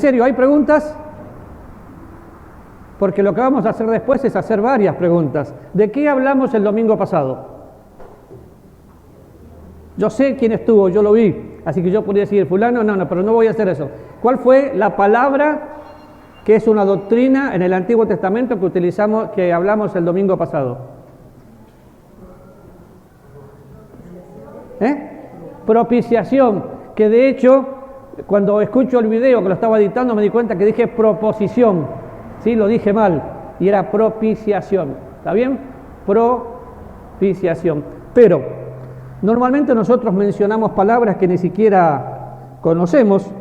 ¿En serio hay preguntas? Porque lo que vamos a hacer después es hacer varias preguntas. ¿De qué hablamos el domingo pasado? Yo sé quién estuvo, yo lo vi, así que yo podría decir fulano, no, pero no voy a hacer eso. ¿Cuál fue la palabra que es una doctrina en el Antiguo Testamento que hablamos el domingo pasado? Propiciación, que de hecho, cuando escucho el video que lo estaba editando me di cuenta que dije proposición, ¿sí? Lo dije mal, y era propiciación, ¿está bien? Propiciación. Pero normalmente nosotros mencionamos palabras que ni siquiera conocemos,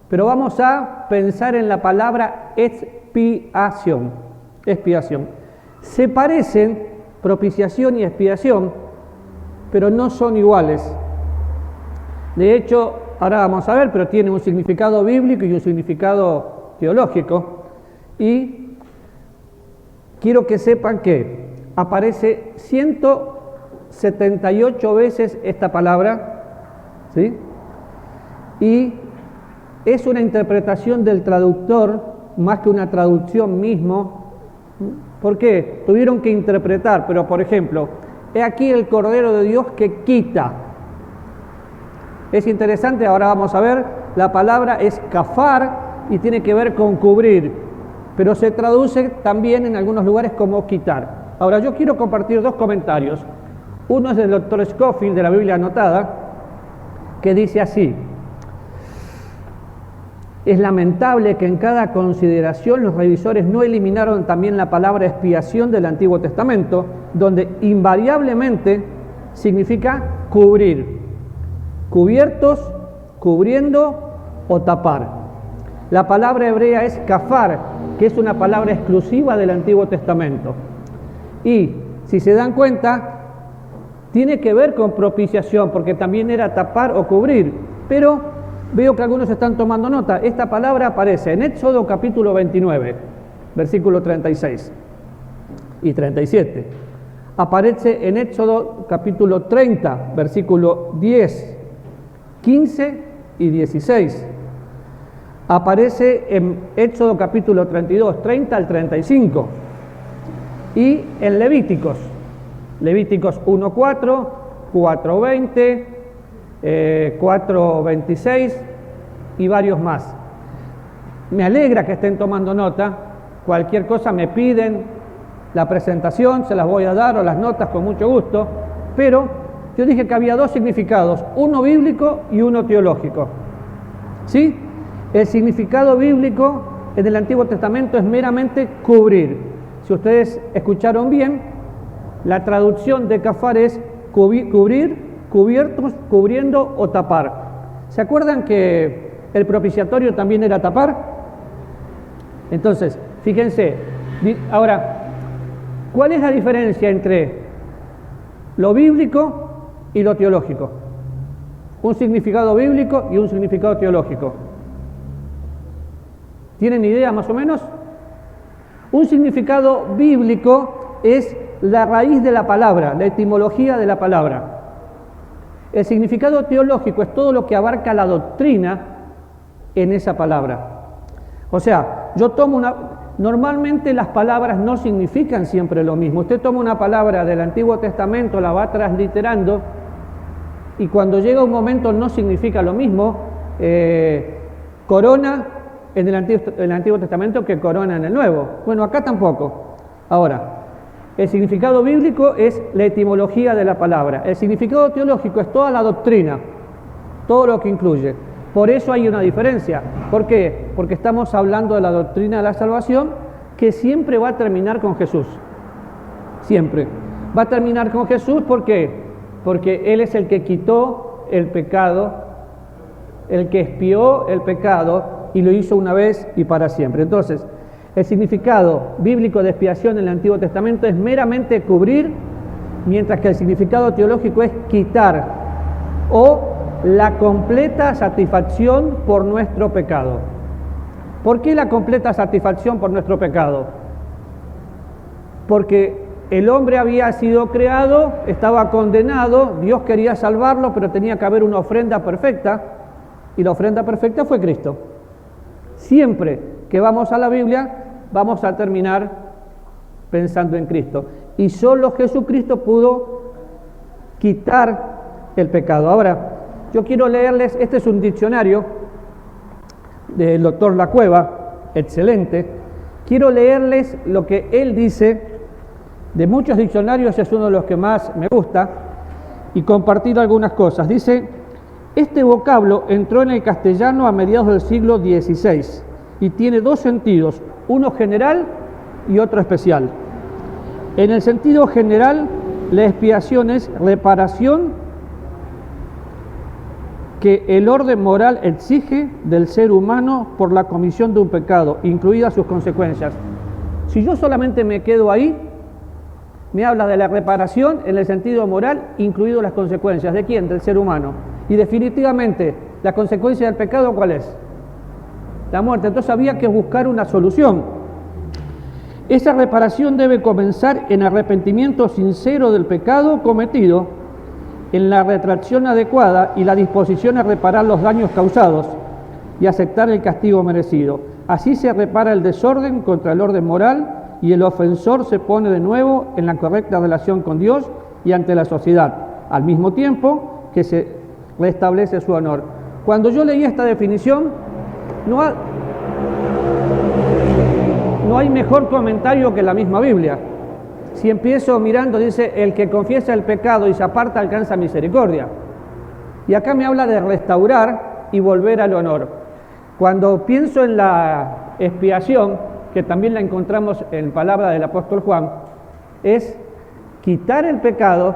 pero vamos a pensar en la palabra expiación. Expiación. Se parecen propiciación y expiación, pero no son iguales. De hecho, ahora vamos a ver, pero tiene un significado bíblico y un significado teológico. Y quiero que sepan que aparece 178 veces esta palabra, ¿sí? Y es una interpretación del traductor más que una traducción mismo. ¿Por qué? Tuvieron que interpretar, pero por ejemplo, he aquí el Cordero de Dios que quita. Es interesante, ahora vamos a ver, la palabra es kafar y tiene que ver con cubrir, pero se traduce también en algunos lugares como quitar. Ahora yo quiero compartir dos comentarios. Uno es del Dr. Scofield de la Biblia Anotada, que dice así: es lamentable que en cada consideración los revisores no eliminaron también la palabra expiación del Antiguo Testamento, donde invariablemente significa cubrir, cubiertos, cubriendo o tapar. La palabra hebrea es kafar, que es una palabra exclusiva del Antiguo Testamento. Y si se dan cuenta, tiene que ver con propiciación, porque también era tapar o cubrir, pero veo que algunos están tomando nota. Esta palabra aparece en Éxodo capítulo 29, versículo 36 y 37. Aparece en Éxodo capítulo 30, versículo 10, 15 y 16. Aparece en Éxodo capítulo 32, 30 al 35. Y en Levíticos 1:4, 4:20, 4:26 y varios más. Me alegra que estén tomando nota. Cualquier cosa me piden la presentación, se las voy a dar, o las notas con mucho gusto, pero yo dije que había dos significados, uno bíblico y uno teológico. ¿Sí? El significado bíblico en el Antiguo Testamento es meramente cubrir. Si ustedes escucharon bien, la traducción de kafar es cubrir, cubiertos, cubriendo o tapar. ¿Se acuerdan que el propiciatorio también era tapar? Entonces, fíjense, ahora, ¿cuál es la diferencia entre lo bíblico y lo teológico? Un significado bíblico y un significado teológico. ¿Tienen idea más o menos? Un significado bíblico es la raíz de la palabra, la etimología de la palabra. El significado teológico es todo lo que abarca la doctrina en esa palabra. O sea, yo tomo normalmente las palabras no significan siempre lo mismo. Usted toma una palabra del Antiguo Testamento, la va transliterando, y cuando llega un momento no significa lo mismo. Corona en el Antiguo Testamento que corona en el Nuevo. Bueno, acá tampoco. Ahora, el significado bíblico es la etimología de la palabra. El significado teológico es toda la doctrina, todo lo que incluye. Por eso hay una diferencia. ¿Por qué? Porque estamos hablando de la doctrina de la salvación, que siempre va a terminar con Jesús. Siempre. Va a terminar con Jesús, ¿por qué? Porque Él es el que quitó el pecado, el que expió el pecado y lo hizo una vez y para siempre. Entonces, el significado bíblico de expiación en el Antiguo Testamento es meramente cubrir, mientras que el significado teológico es quitar o la completa satisfacción por nuestro pecado. ¿Por qué la completa satisfacción por nuestro pecado? Porque el hombre había sido creado, estaba condenado, Dios quería salvarlo, pero tenía que haber una ofrenda perfecta, y la ofrenda perfecta fue Cristo. siempre que vamos a la Biblia, vamos a terminar pensando en Cristo. Y solo Jesucristo pudo quitar el pecado. Ahora, yo quiero leerles, este es un diccionario del doctor Lacueva, excelente. Quiero leerles lo que él dice, de muchos diccionarios es uno de los que más me gusta, y compartir algunas cosas. Dice, este vocablo entró en el castellano a mediados del siglo XVI y tiene dos sentidos, uno general y otro especial. En el sentido general, la expiación es reparación que el orden moral exige del ser humano por la comisión de un pecado, incluidas sus consecuencias. Si yo solamente me quedo ahí, me habla de la reparación en el sentido moral, incluido las consecuencias. ¿De quién? Del ser humano. Y definitivamente, la consecuencia del pecado, ¿cuál es? La muerte. Entonces había que buscar una solución. Esa reparación debe comenzar en arrepentimiento sincero del pecado cometido, en la retracción adecuada y la disposición a reparar los daños causados y aceptar el castigo merecido. Así se repara el desorden contra el orden moral y el ofensor se pone de nuevo en la correcta relación con Dios y ante la sociedad, al mismo tiempo que se restablece su honor. Cuando yo leí esta definición, no hay mejor comentario que la misma Biblia. Si empiezo mirando, dice, el que confiesa el pecado y se aparta alcanza misericordia. Y acá me habla de restaurar y volver al honor. Cuando pienso en la expiación, que también la encontramos en palabra del apóstol Juan, es quitar el pecado,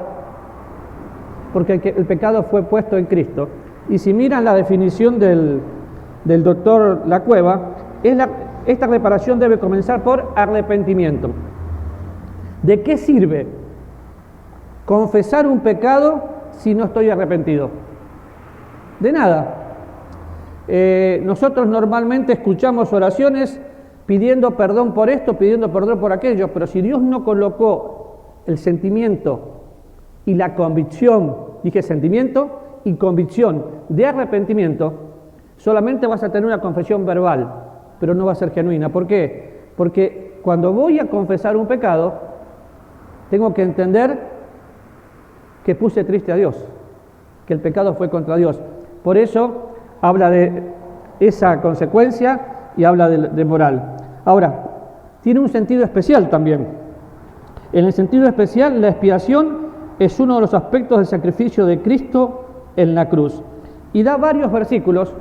porque el pecado fue puesto en Cristo. Y si miran la definición del doctor Lacueva, esta reparación debe comenzar por arrepentimiento. ¿De qué sirve confesar un pecado si no estoy arrepentido? De nada. Nosotros normalmente escuchamos oraciones pidiendo perdón por esto, pidiendo perdón por aquello, pero si Dios no colocó el sentimiento y la convicción, dije sentimiento y convicción de arrepentimiento, solamente vas a tener una confesión verbal, pero no va a ser genuina. ¿Por qué? Porque cuando voy a confesar un pecado, tengo que entender que puse triste a Dios, que el pecado fue contra Dios. Por eso habla de esa consecuencia y habla de moral. Ahora, tiene un sentido especial también. En el sentido especial, la expiación es uno de los aspectos del sacrificio de Cristo en la cruz. Y da varios versículos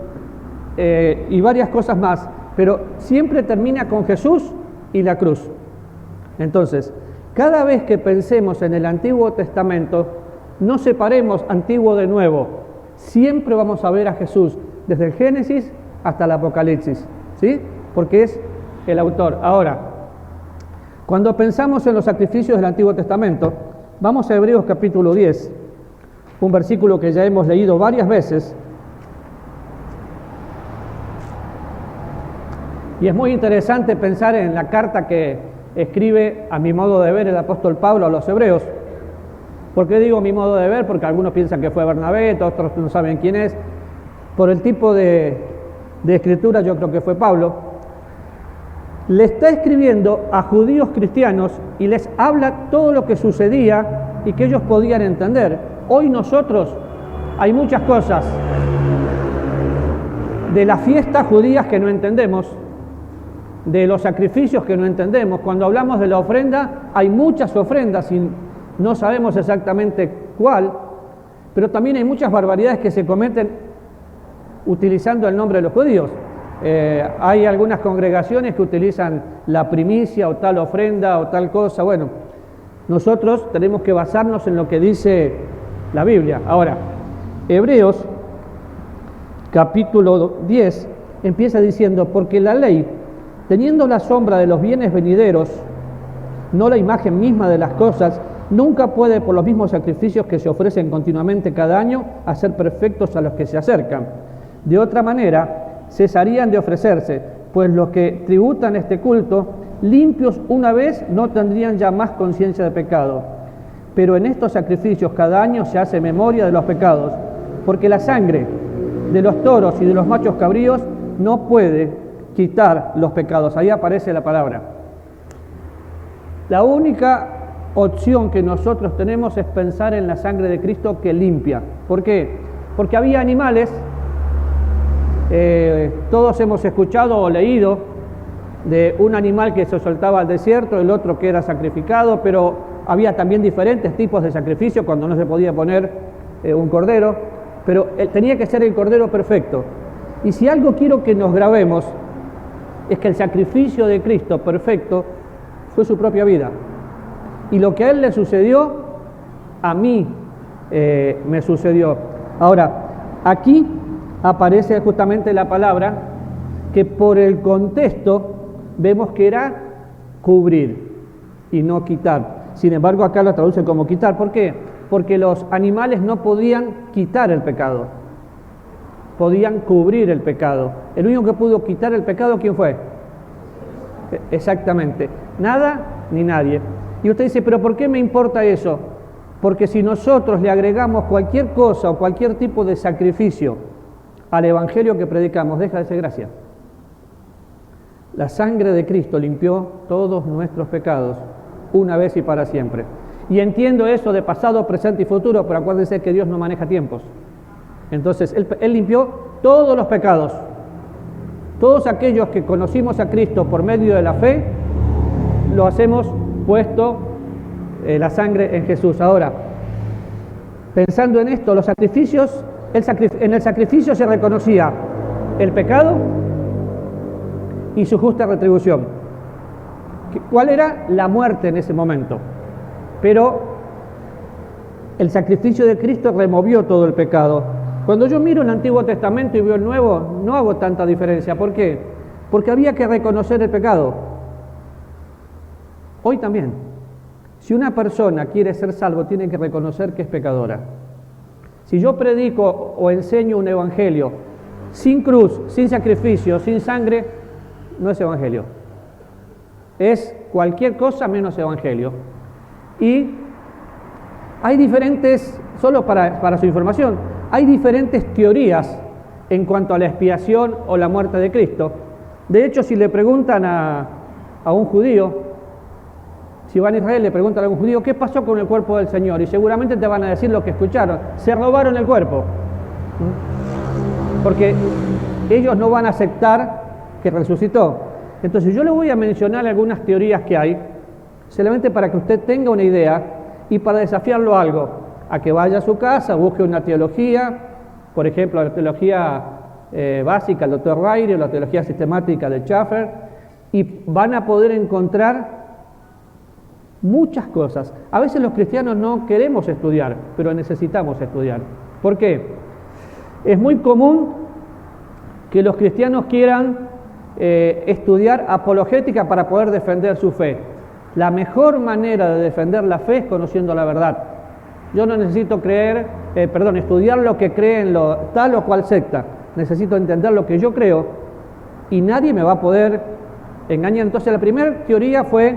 y varias cosas más, pero siempre termina con Jesús y la cruz. Entonces, cada vez que pensemos en el Antiguo Testamento, no separemos Antiguo de Nuevo. Siempre vamos a ver a Jesús, desde el Génesis hasta el Apocalipsis, ¿sí? Porque es el autor. Ahora, cuando pensamos en los sacrificios del Antiguo Testamento, vamos a Hebreos capítulo 10, un versículo que ya hemos leído varias veces. Y es muy interesante pensar en la carta que escribe, a mi modo de ver, el apóstol Pablo a los hebreos. ¿Por qué digo mi modo de ver? Porque algunos piensan que fue Bernabé, otros no saben quién es. Por el tipo de escritura, yo creo que fue Pablo. Le está escribiendo a judíos cristianos y les habla todo lo que sucedía y que ellos podían entender. Hoy nosotros hay muchas cosas de las fiestas judías que no entendemos, de los sacrificios que no entendemos. Cuando hablamos de la ofrenda, hay muchas ofrendas y no sabemos exactamente cuál, pero también hay muchas barbaridades que se cometen utilizando el nombre de los judíos. Hay algunas congregaciones que utilizan la primicia o tal ofrenda o tal cosa. Bueno, nosotros tenemos que basarnos en lo que dice la Biblia. Ahora, Hebreos capítulo 10 empieza diciendo, porque la ley, teniendo la sombra de los bienes venideros, no la imagen misma de las cosas, nunca puede, por los mismos sacrificios que se ofrecen continuamente cada año, hacer perfectos a los que se acercan. De otra manera, cesarían de ofrecerse, pues los que tributan este culto, limpios una vez, no tendrían ya más conciencia de pecado. Pero en estos sacrificios cada año se hace memoria de los pecados, porque la sangre de los toros y de los machos cabríos no puede quitar los pecados. Ahí aparece la palabra. La única opción que nosotros tenemos es pensar en la sangre de Cristo que limpia. ¿Por qué? Porque había animales, todos hemos escuchado o leído de un animal que se soltaba al desierto, el otro que era sacrificado, pero había también diferentes tipos de sacrificio cuando no se podía poner un cordero, pero tenía que ser el cordero perfecto. Y si algo quiero que nos grabemos, es que el sacrificio de Cristo perfecto fue su propia vida. Y lo que a Él le sucedió, a mí me sucedió. Ahora, aquí aparece justamente la palabra que por el contexto vemos que era cubrir y no quitar. Sin embargo, acá lo traduce como quitar. ¿Por qué? Porque los animales no podían quitar el pecado, podían cubrir el pecado. El único que pudo quitar el pecado, ¿quién fue? Exactamente, nada ni nadie. Y usted dice, ¿pero por qué me importa eso? Porque si nosotros le agregamos cualquier cosa o cualquier tipo de sacrificio al evangelio que predicamos, deja de ser gracia. La sangre de Cristo limpió todos nuestros pecados, una vez y para siempre. Y entiendo eso de pasado, presente y futuro, pero acuérdense que Dios no maneja tiempos. Entonces, Él limpió todos los pecados. Todos aquellos que conocimos a Cristo por medio de la fe, lo hacemos puesto la sangre en Jesús. Ahora, pensando en esto, los sacrificios, en el sacrificio se reconocía el pecado y su justa retribución. ¿Cuál era? La muerte en ese momento. Pero el sacrificio de Cristo removió todo el pecado. Cuando yo miro el Antiguo Testamento y veo el Nuevo, no hago tanta diferencia. ¿Por qué? Porque había que reconocer el pecado. Hoy también. Si una persona quiere ser salvo, tiene que reconocer que es pecadora. Si yo predico o enseño un evangelio sin cruz, sin sacrificio, sin sangre, no es evangelio. Es cualquier cosa menos evangelio. Y hay diferentes, solo para su información, hay diferentes teorías en cuanto a la expiación o la muerte de Cristo. De hecho, si le preguntan a un judío, si van a Israel, le preguntan a algún judío, ¿qué pasó con el cuerpo del Señor? Y seguramente te van a decir lo que escucharon, se robaron el cuerpo. Porque ellos no van a aceptar que resucitó. Entonces yo le voy a mencionar algunas teorías que hay, solamente para que usted tenga una idea y para desafiarlo a algo, a que vaya a su casa, busque una teología, por ejemplo, la teología básica, el doctor Rairi, o la teología sistemática de Schaffer, y van a poder encontrar muchas cosas. A veces los cristianos no queremos estudiar, pero necesitamos estudiar. ¿Por qué? Es muy común que los cristianos quieran estudiar apologética para poder defender su fe. La mejor manera de defender la fe es conociendo la verdad. Yo no necesito estudiar lo que cree en tal o cual secta. Necesito entender lo que yo creo y nadie me va a poder engañar. Entonces la primera teoría fue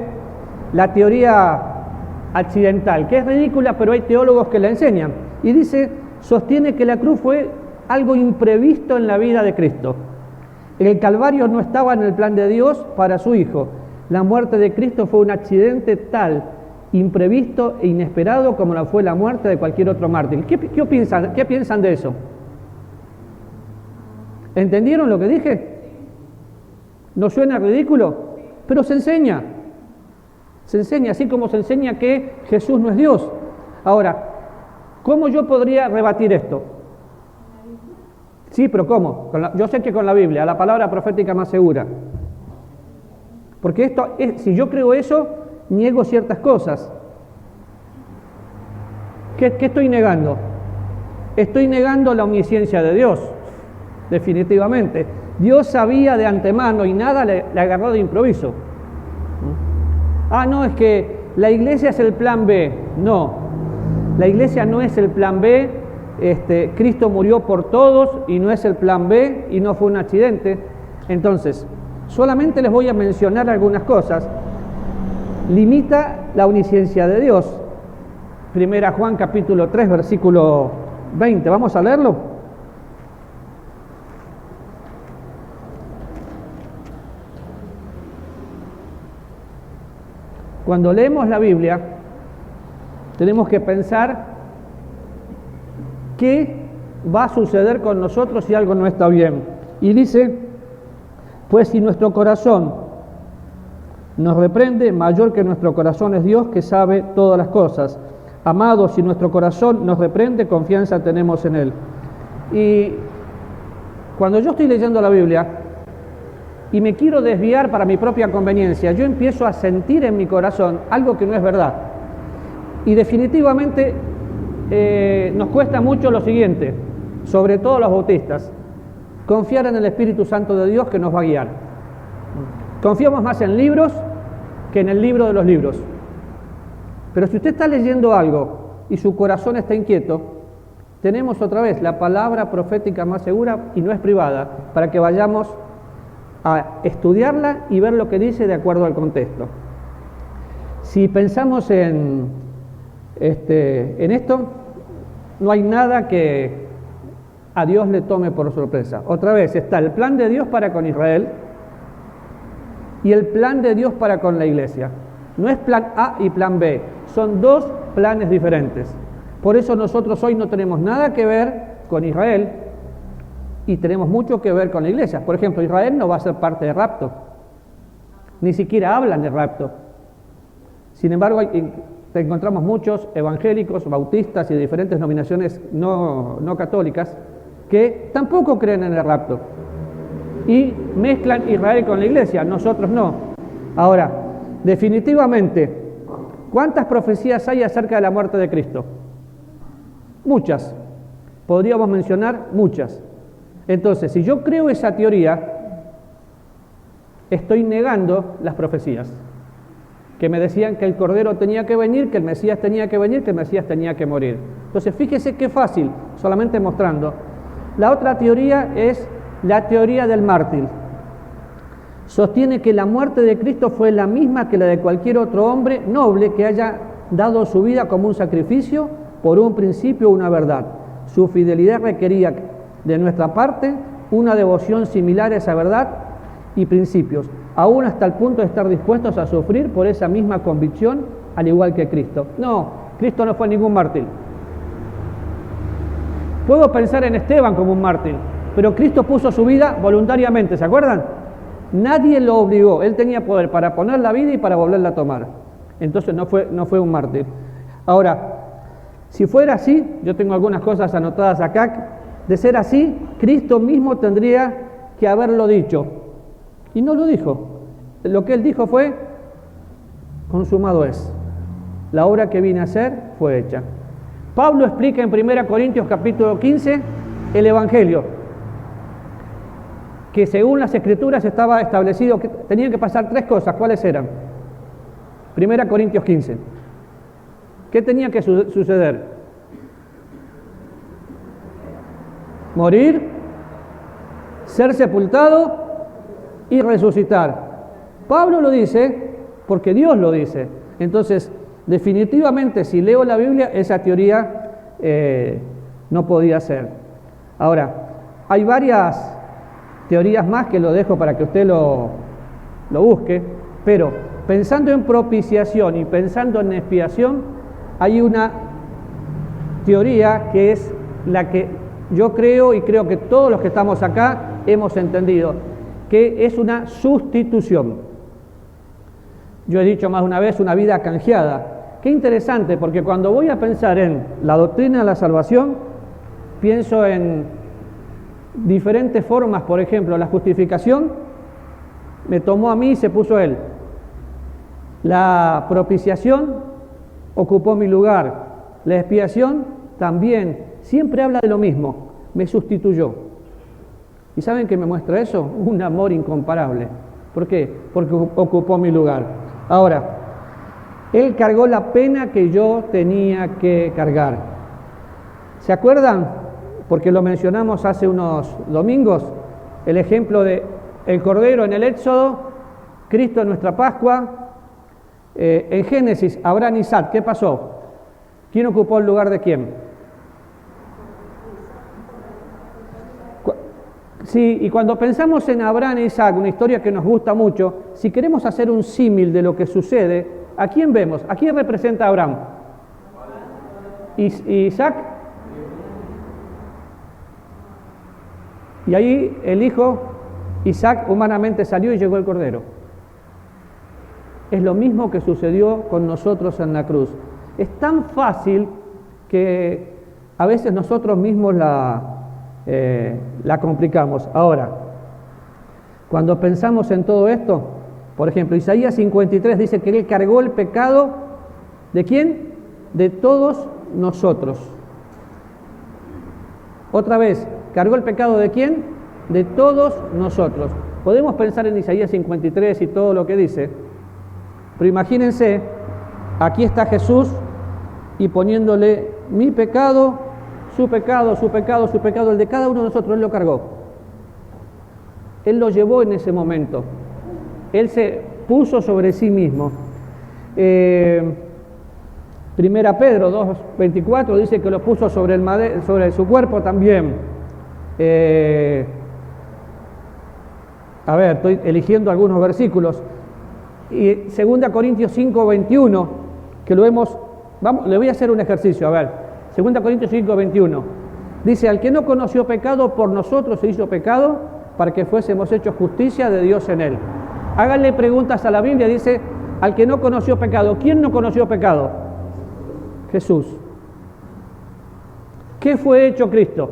la teoría accidental, que es ridícula, pero hay teólogos que la enseñan. Y sostiene que la cruz fue algo imprevisto en la vida de Cristo. El Calvario no estaba en el plan de Dios para su Hijo. La muerte de Cristo fue un accidente tal, imprevisto e inesperado como lo fue la muerte de cualquier otro mártir. ¿Qué piensan de eso? ¿Entendieron lo que dije? ¿No suena ridículo? Pero se enseña. Se enseña, así como se enseña que Jesús no es Dios. Ahora, ¿cómo yo podría rebatir esto? Sí, pero ¿cómo? Yo sé que con la Biblia, la palabra profética más segura. Porque si yo creo eso, niego ciertas cosas. ¿Qué estoy negando? Estoy negando la omnisciencia de Dios, definitivamente. Dios sabía de antemano y nada le agarró de improviso. No, es que la iglesia es el plan B. No, la iglesia no es el plan B. Cristo murió por todos y no es el plan B y no fue un accidente. Entonces, solamente les voy a mencionar algunas cosas. Limita la omnisciencia de Dios. Primera Juan capítulo 3, versículo 20. ¿Vamos a leerlo? Cuando leemos la Biblia, tenemos que pensar qué va a suceder con nosotros si algo no está bien. Y dice, pues si nuestro corazón nos reprende, mayor que nuestro corazón es Dios, que sabe todas las cosas. Amados, si nuestro corazón nos reprende, confianza tenemos en Él. Y cuando yo estoy leyendo la Biblia y me quiero desviar para mi propia conveniencia, yo empiezo a sentir en mi corazón algo que no es verdad. Y definitivamente nos cuesta mucho lo siguiente, sobre todo los bautistas, confiar en el Espíritu Santo de Dios que nos va a guiar. Confiamos más en libros que en el libro de los libros. Pero si usted está leyendo algo y su corazón está inquieto, tenemos otra vez la palabra profética más segura y no es privada, para que vayamos a estudiarla y ver lo que dice de acuerdo al contexto. Si pensamos en esto, no hay nada que a Dios le tome por sorpresa. Otra vez está el plan de Dios para con Israel y el plan de Dios para con la iglesia. No es plan A y plan B, son dos planes diferentes. Por eso nosotros hoy no tenemos nada que ver con Israel y tenemos mucho que ver con la iglesia. Por ejemplo, Israel no va a ser parte del rapto, ni siquiera hablan de rapto. Sin embargo, encontramos muchos evangélicos, bautistas y de diferentes denominaciones no católicas que tampoco creen en el rapto y mezclan Israel con la iglesia, nosotros no. Ahora, definitivamente, ¿cuántas profecías hay acerca de la muerte de Cristo? Muchas. Podríamos mencionar muchas. Entonces, si yo creo esa teoría, estoy negando las profecías que me decían que el Cordero tenía que venir, que el Mesías tenía que venir, que el Mesías tenía que morir. Entonces, fíjese qué fácil, solamente mostrando. La otra teoría es la teoría del mártir. Sostiene que la muerte de Cristo fue la misma que la de cualquier otro hombre noble que haya dado su vida como un sacrificio por un principio o una verdad. Su fidelidad requería de nuestra parte una devoción similar a esa verdad y principios, aún hasta el punto de estar dispuestos a sufrir por esa misma convicción, al igual que Cristo. No, Cristo no fue ningún mártir. Puedo pensar en Esteban como un mártir, pero Cristo puso su vida voluntariamente, ¿se acuerdan? Nadie lo obligó, él tenía poder para poner la vida y para volverla a tomar. Entonces no fue un mártir. Ahora, si fuera así, yo tengo algunas cosas anotadas acá, de ser así, Cristo mismo tendría que haberlo dicho. Y no lo dijo. Lo que él dijo fue, consumado es. La obra que vine a hacer fue hecha. Pablo explica en 1 Corintios capítulo 15 el Evangelio, que según las Escrituras estaba establecido que tenían que pasar tres cosas. ¿Cuáles eran? 1 Corintios 15. ¿Qué tenía que suceder? Morir, ser sepultado y resucitar. Pablo lo dice porque Dios lo dice. Entonces, definitivamente, si leo la Biblia, esa teoría no podía ser. Ahora, hay varias teorías más que lo dejo para que usted lo busque, pero pensando en propiciación y pensando en expiación, hay una teoría que es la que yo creo y creo que todos los que estamos acá hemos entendido, que es una sustitución. Yo he dicho más de una vez, una vida canjeada. Qué interesante, porque cuando voy a pensar en la doctrina de la salvación, pienso en diferentes formas. Por ejemplo, la justificación me tomó a mí y se puso él. La propiciación ocupó mi lugar. La expiación también. Siempre habla de lo mismo. Me sustituyó. ¿Y saben qué me muestra eso? Un amor incomparable. ¿Por qué? Porque ocupó mi lugar. Ahora, él cargó la pena que yo tenía que cargar. ¿Se acuerdan? Porque lo mencionamos hace unos domingos, el ejemplo de el Cordero en el Éxodo, Cristo en nuestra Pascua, en Génesis, Abraham y Isaac, ¿qué pasó? ¿Quién ocupó el lugar de quién? Sí, y cuando pensamos en Abraham e Isaac, una historia que nos gusta mucho, si queremos hacer un símil de lo que sucede, ¿A quién vemos? ¿A quién representa Abraham? Isaac. Y ahí el hijo, Isaac, humanamente salió y llegó el cordero. Es lo mismo que sucedió con nosotros en la cruz. Es tan fácil que a veces nosotros mismos la complicamos. Ahora, cuando pensamos en todo esto, por ejemplo, Isaías 53 dice que Él cargó el pecado, ¿de quién? De todos nosotros. Otra vez, ¿cargó el pecado de quién? De todos nosotros. Podemos pensar en Isaías 53 y todo lo que dice, pero imagínense, aquí está Jesús y poniéndole mi pecado, su pecado, su pecado, su pecado, el de cada uno de nosotros, Él lo cargó. Él lo llevó en ese momento. Él se puso sobre sí mismo. Primera Pedro 2:24 dice que lo puso sobre su cuerpo también. Estoy eligiendo algunos versículos. Y 2 Corintios 5:21, que lo hemos... le voy a hacer un ejercicio, 2 Corintios 5:21. Dice, al que no conoció pecado, por nosotros se hizo pecado, para que fuésemos hechos justicia de Dios en él. Háganle preguntas a la Biblia, dice, al que no conoció pecado. ¿Quién no conoció pecado? Jesús. ¿Qué fue hecho Cristo?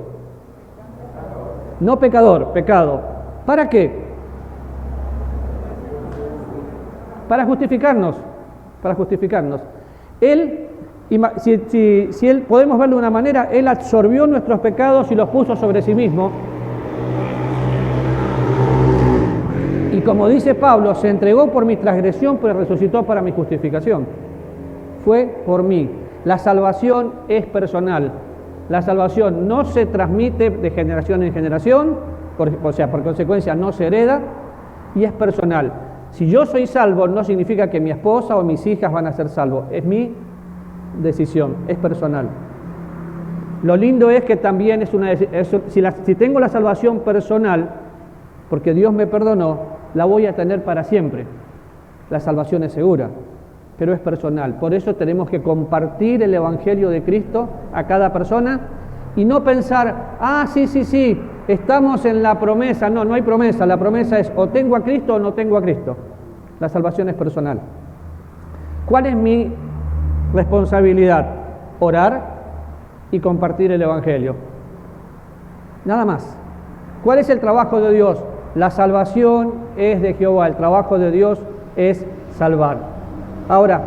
No pecador, pecado. ¿Para qué? Para justificarnos. Para justificarnos. Él, si Él, podemos verlo de una manera, Él absorbió nuestros pecados y los puso sobre sí mismo. Y como dice Pablo, se entregó por mi transgresión, pero resucitó para mi justificación. Fue por mí. La salvación es personal. La salvación no se transmite de generación en generación, por consecuencia no se hereda, y es personal. Si yo soy salvo, no significa que mi esposa o mis hijas van a ser salvos. Es mi decisión, es personal. Lo lindo es que también es una decisión. Si tengo la salvación personal, porque Dios me perdonó, la voy a tener para siempre. La salvación es segura, pero es personal. Por eso tenemos que compartir el Evangelio de Cristo a cada persona y no pensar, sí, estamos en la promesa. No hay promesa. La promesa es o tengo a Cristo o no tengo a Cristo. La salvación es personal. ¿Cuál es mi responsabilidad? Orar y compartir el Evangelio. Nada más. ¿Cuál es el trabajo de Dios? La salvación es de Jehová. El trabajo de Dios es salvar. Ahora,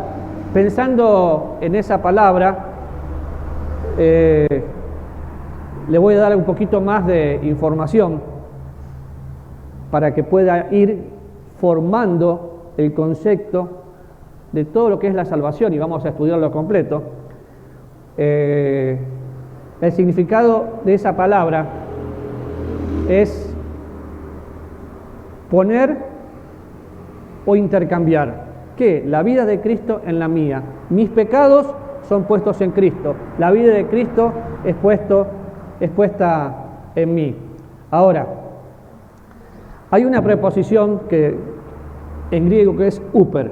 pensando en esa palabra, le voy a dar un poquito más de información para que pueda ir formando el concepto de todo lo que es la salvación, y vamos a estudiarlo completo. El significado de esa palabra es poner o intercambiar. ¿Qué? La vida de Cristo en la mía. Mis pecados son puestos en Cristo. La vida de Cristo es puesta en mí. Ahora, hay una preposición que en griego que es uper.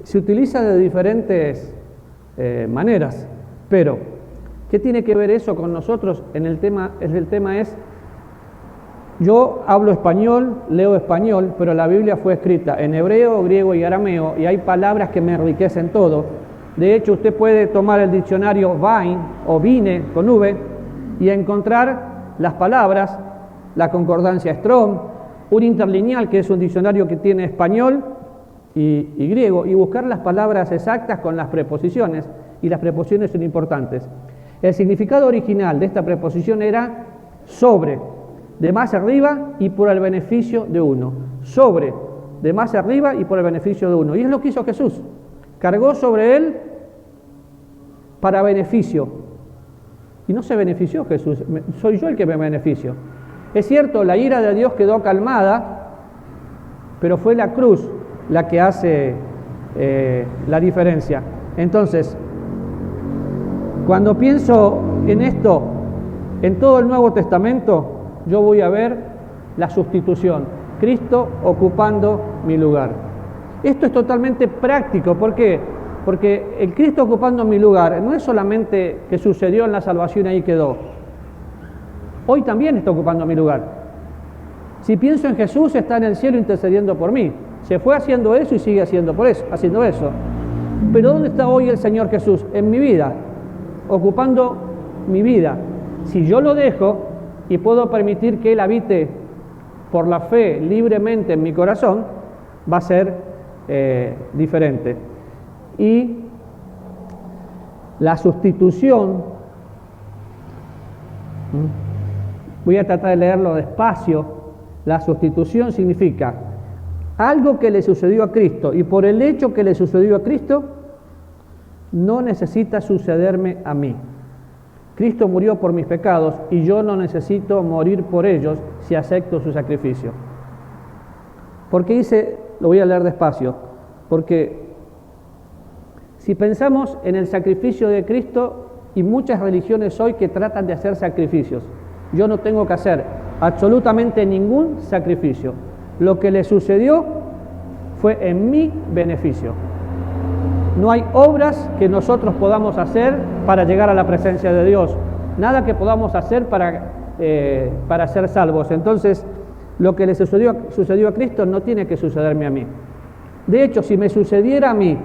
Se utiliza de diferentes maneras, pero ¿qué tiene que ver eso con nosotros? El tema es, yo hablo español, leo español, pero la Biblia fue escrita en hebreo, griego y arameo, y hay palabras que me enriquecen todo. De hecho, usted puede tomar el diccionario Vine o Vine con V y encontrar las palabras, la concordancia Strong, un interlineal, que es un diccionario que tiene español y griego, y buscar las palabras exactas con las preposiciones, y las preposiciones son importantes. El significado original de esta preposición era sobre, de más arriba y por el beneficio de uno. Sobre, de más arriba y por el beneficio de uno. Y es lo que hizo Jesús. Cargó sobre él para beneficio. Y no se benefició Jesús, soy yo el que me beneficio. Es cierto, la ira de Dios quedó calmada, pero fue la cruz la que hace la diferencia. Entonces, cuando pienso en esto, en todo el Nuevo Testamento, yo voy a ver la sustitución, Cristo ocupando mi lugar. Esto es totalmente práctico. ¿Por qué? Porque el Cristo ocupando mi lugar no es solamente que sucedió en la salvación y ahí quedó. Hoy también está ocupando mi lugar. Si pienso en Jesús, está en el cielo intercediendo por mí. Se fue haciendo eso y sigue haciendo eso. Pero ¿dónde está hoy el Señor Jesús? En mi vida, ocupando mi vida. Si yo lo dejo y puedo permitir que Él habite por la fe libremente en mi corazón, va a ser diferente. Y la sustitución, voy a tratar de leerlo despacio. La sustitución significa algo que le sucedió a Cristo, y por el hecho que le sucedió a Cristo, no necesita sucederme a mí. Cristo murió por mis pecados y yo no necesito morir por ellos si acepto su sacrificio. ¿Por qué dice? Lo voy a leer despacio. Porque si pensamos en el sacrificio de Cristo, y muchas religiones hoy que tratan de hacer sacrificios, yo no tengo que hacer absolutamente ningún sacrificio. Lo que le sucedió fue en mi beneficio. No hay obras que nosotros podamos hacer para llegar a la presencia de Dios. Nada que podamos hacer para ser salvos. Entonces, lo que le sucedió a Cristo no tiene que sucederme a mí. De hecho, si me sucediera a mí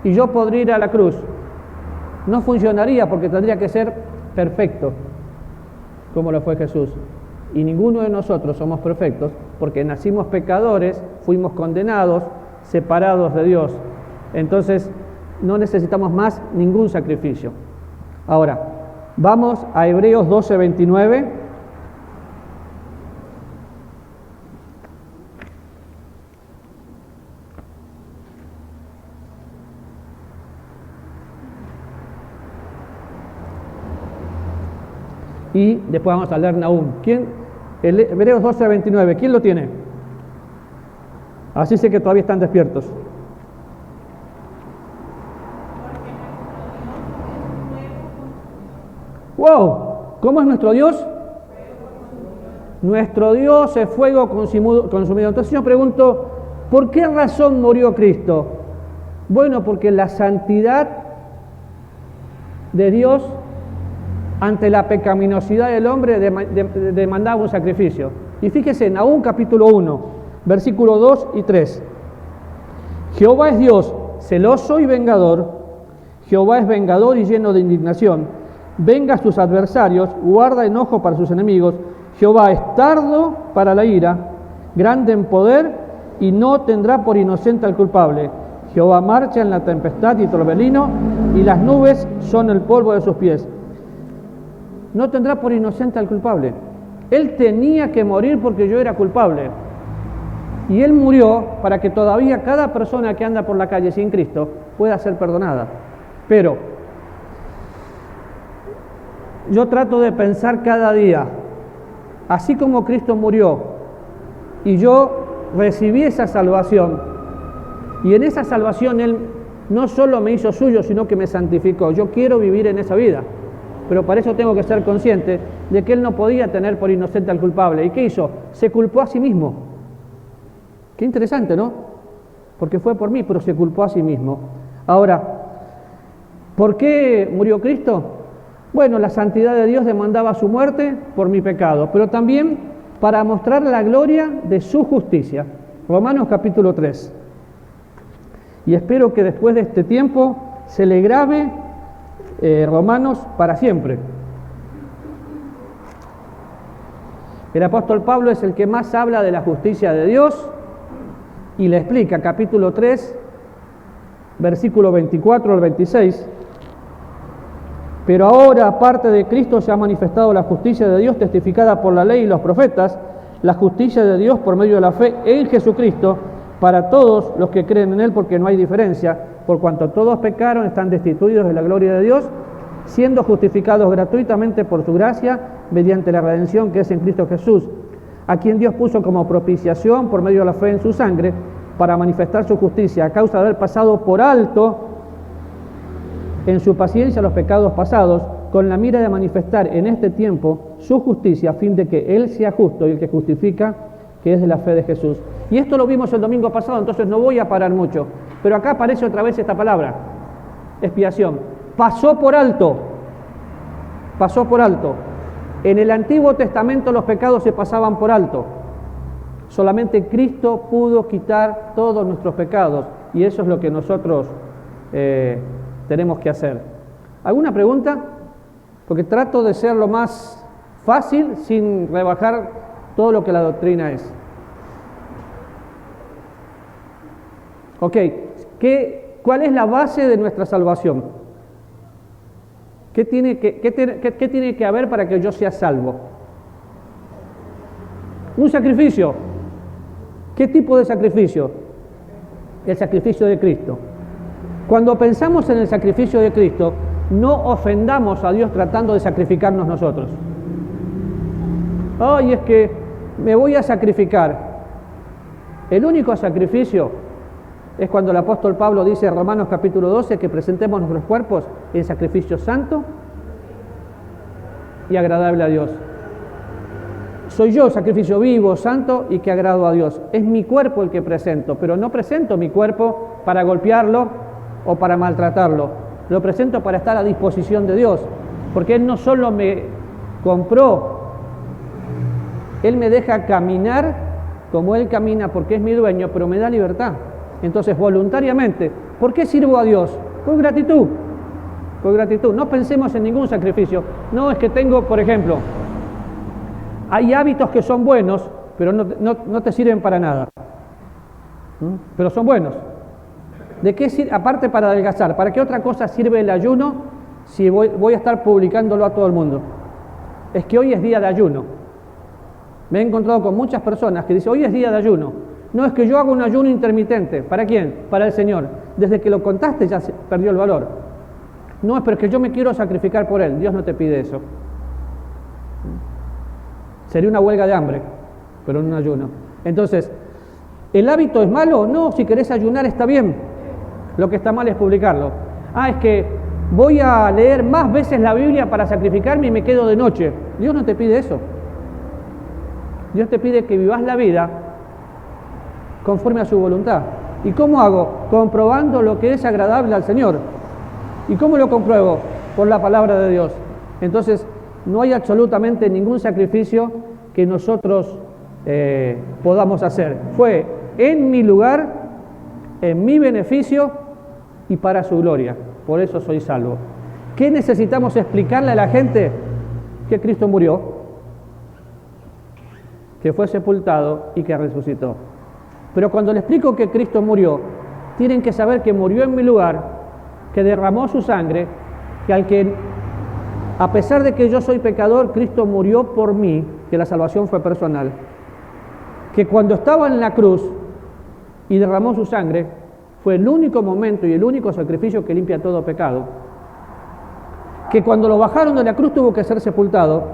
y yo podría ir a la cruz, no funcionaría porque tendría que ser perfecto, como lo fue Jesús. Y ninguno de nosotros somos perfectos porque nacimos pecadores, fuimos condenados, separados de Dios. Entonces, no necesitamos más ningún sacrificio. Ahora, vamos a Hebreos 12:29. Y después vamos a leer Nahum. Hebreos 12:29, ¿quién lo tiene? Así sé que todavía están despiertos. ¡Wow! ¿Cómo es nuestro Dios? Nuestro Dios es fuego consumido. Entonces yo pregunto, ¿por qué razón murió Cristo? Bueno, porque la santidad de Dios ante la pecaminosidad del hombre demandaba un sacrificio. Y fíjese, Nahum capítulo 1, versículos 2 y 3. Jehová es Dios, celoso y vengador. Jehová es vengador y lleno de indignación. Venga a sus adversarios, guarda enojo para sus enemigos. Jehová es tardo para la ira, grande en poder, y no tendrá por inocente al culpable. Jehová marcha en la tempestad y torbellino, y las nubes son el polvo de sus pies. No tendrá por inocente al culpable. Él tenía que morir porque yo era culpable. Y Él murió para que todavía cada persona que anda por la calle sin Cristo pueda ser perdonada. Pero yo trato de pensar cada día, así como Cristo murió y yo recibí esa salvación, y en esa salvación Él no solo me hizo suyo, sino que me santificó. Yo quiero vivir en esa vida, pero para eso tengo que ser consciente de que Él no podía tener por inocente al culpable. ¿Y qué hizo? Se culpó a sí mismo. Qué interesante, ¿no? Porque fue por mí, pero se culpó a sí mismo. Ahora, ¿por qué murió Cristo? Bueno, la santidad de Dios demandaba su muerte por mi pecado, pero también para mostrar la gloria de su justicia. Romanos capítulo 3. Y espero que después de este tiempo se le grabe Romanos para siempre. El apóstol Pablo es el que más habla de la justicia de Dios y le explica, capítulo 3, versículo 24 al 26. Pero ahora, aparte de Cristo, se ha manifestado la justicia de Dios testificada por la ley y los profetas, la justicia de Dios por medio de la fe en Jesucristo, para todos los que creen en Él, porque no hay diferencia, por cuanto todos pecaron, están destituidos de la gloria de Dios, siendo justificados gratuitamente por su gracia, mediante la redención que es en Cristo Jesús, a quien Dios puso como propiciación por medio de la fe en su sangre, para manifestar su justicia, a causa de haber pasado por alto en su paciencia los pecados pasados, con la mira de manifestar en este tiempo su justicia, a fin de que Él sea justo y el que justifica, que es de la fe de Jesús. Y esto lo vimos el domingo pasado, entonces no voy a parar mucho. Pero acá aparece otra vez esta palabra, expiación. Pasó por alto. Pasó por alto. En el Antiguo Testamento los pecados se pasaban por alto. Solamente Cristo pudo quitar todos nuestros pecados. Y eso es lo que nosotros tenemos que hacer. ¿Alguna pregunta? Porque trato de ser lo más fácil sin rebajar todo lo que la doctrina es. Ok, ¿cuál es la base de nuestra salvación? ¿Qué tiene que haber para que yo sea salvo? Un sacrificio. ¿Qué tipo de sacrificio? El sacrificio de Cristo. Cuando pensamos en el sacrificio de Cristo, no ofendamos a Dios tratando de sacrificarnos nosotros. Ay, es que me voy a sacrificar. El único sacrificio es cuando el apóstol Pablo dice en Romanos capítulo 12 que presentemos nuestros cuerpos en sacrificio santo y agradable a Dios. Soy yo, sacrificio vivo, santo y que agrado a Dios. Es mi cuerpo el que presento, pero no presento mi cuerpo para golpearlo o para maltratarlo. Lo presento para estar a disposición de Dios, porque Él no solo me compró, Él me deja caminar como Él camina porque es mi dueño, pero me da libertad. Entonces, voluntariamente, ¿por qué sirvo a Dios? Por gratitud. Por gratitud. No pensemos en ningún sacrificio. No es que tengo, por ejemplo, hay hábitos que son buenos, pero no te sirven para nada. Pero son buenos. ¿De qué sirve? Aparte para adelgazar. ¿Para qué otra cosa sirve el ayuno si voy a estar publicándolo a todo el mundo? Es que hoy es día de ayuno. Me he encontrado con muchas personas que dicen, hoy es día de ayuno. No, es que yo hago un ayuno intermitente. ¿Para quién? Para el Señor. Desde que lo contaste ya se perdió el valor. No, es pero que yo me quiero sacrificar por Él. Dios no te pide eso. Sería una huelga de hambre, pero en un ayuno. Entonces, ¿el hábito es malo? No, si querés ayunar está bien. Lo que está mal es publicarlo. Es que voy a leer más veces la Biblia para sacrificarme y me quedo de noche. Dios no te pide eso. Dios te pide que vivas la vida conforme a su voluntad. ¿Y cómo hago? Comprobando lo que es agradable al Señor. ¿Y cómo lo compruebo? Por la palabra de Dios. Entonces, no hay absolutamente ningún sacrificio que nosotros podamos hacer. Fue en mi lugar, en mi beneficio y para su gloria. Por eso soy salvo. ¿Qué necesitamos explicarle a la gente? Que Cristo murió, que fue sepultado y que resucitó. Pero cuando le explico que Cristo murió, tienen que saber que murió en mi lugar, que derramó su sangre, que a pesar de que yo soy pecador, Cristo murió por mí, que la salvación fue personal. Que cuando estaba en la cruz y derramó su sangre, fue el único momento y el único sacrificio que limpia todo pecado. Que cuando lo bajaron de la cruz tuvo que ser sepultado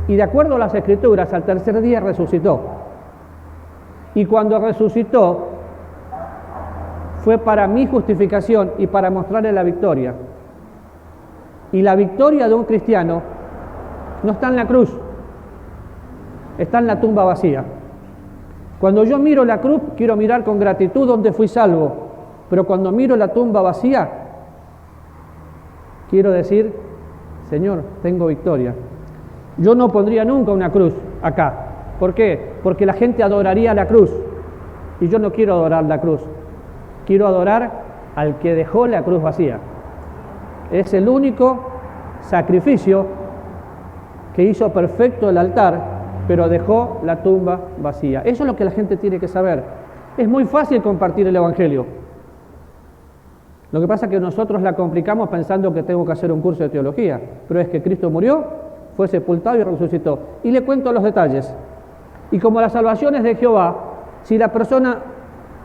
y de acuerdo a las Escrituras, al tercer día resucitó. Y cuando resucitó, fue para mi justificación y para mostrarle la victoria. Y la victoria de un cristiano no está en la cruz, está en la tumba vacía. Cuando yo miro la cruz, quiero mirar con gratitud donde fui salvo, pero cuando miro la tumba vacía, quiero decir, Señor, tengo victoria. Yo no pondría nunca una cruz acá. ¿Por qué? Porque la gente adoraría la cruz, y yo no quiero adorar la cruz, quiero adorar al que dejó la cruz vacía. Es el único sacrificio que hizo perfecto el altar, pero dejó la tumba vacía. Eso es lo que la gente tiene que saber. Es muy fácil compartir el Evangelio. Lo que pasa es que nosotros la complicamos pensando que tengo que hacer un curso de teología, pero es que Cristo murió, fue sepultado y resucitó. Y le cuento los detalles. Y como la salvación es de Jehová, si la persona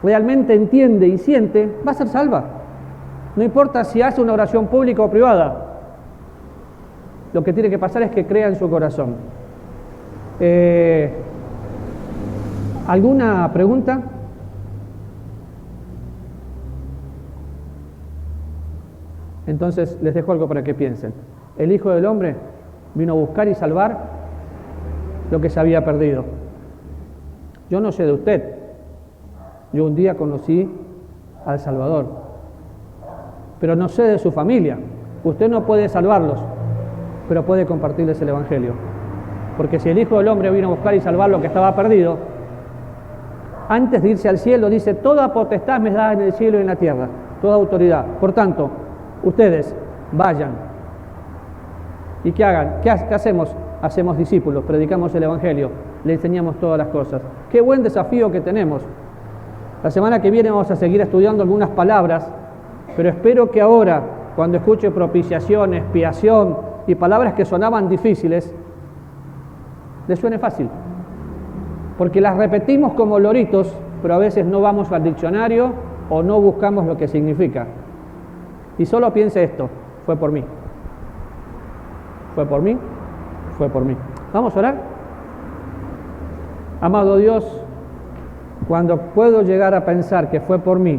realmente entiende y siente, va a ser salva. No importa si hace una oración pública o privada. Lo que tiene que pasar es que crea en su corazón. ¿Alguna pregunta? Entonces les dejo algo para que piensen. El Hijo del Hombre vino a buscar y salvar lo que se había perdido. Yo no sé de usted. Yo un día conocí al Salvador, pero no sé de su familia. Usted no puede salvarlos, pero puede compartirles el Evangelio. Porque si el Hijo del Hombre vino a buscar y salvar lo que estaba perdido, antes de irse al cielo dice: toda potestad me es dada en el cielo y en la tierra, toda autoridad. Por tanto, ustedes vayan. ¿Y qué hagan? ¿Qué hacemos? Hacemos discípulos, predicamos el Evangelio, le enseñamos todas las cosas. Qué buen desafío que tenemos. La semana que viene vamos a seguir estudiando algunas palabras, pero espero que ahora, cuando escuche propiciación, expiación y palabras que sonaban difíciles, les suene fácil. Porque las repetimos como loritos, pero a veces no vamos al diccionario o no buscamos lo que significa. Y solo piense esto: fue por mí. Fue por mí, fue por mí. ¿Vamos a orar? Amado Dios, cuando puedo llegar a pensar que fue por mí,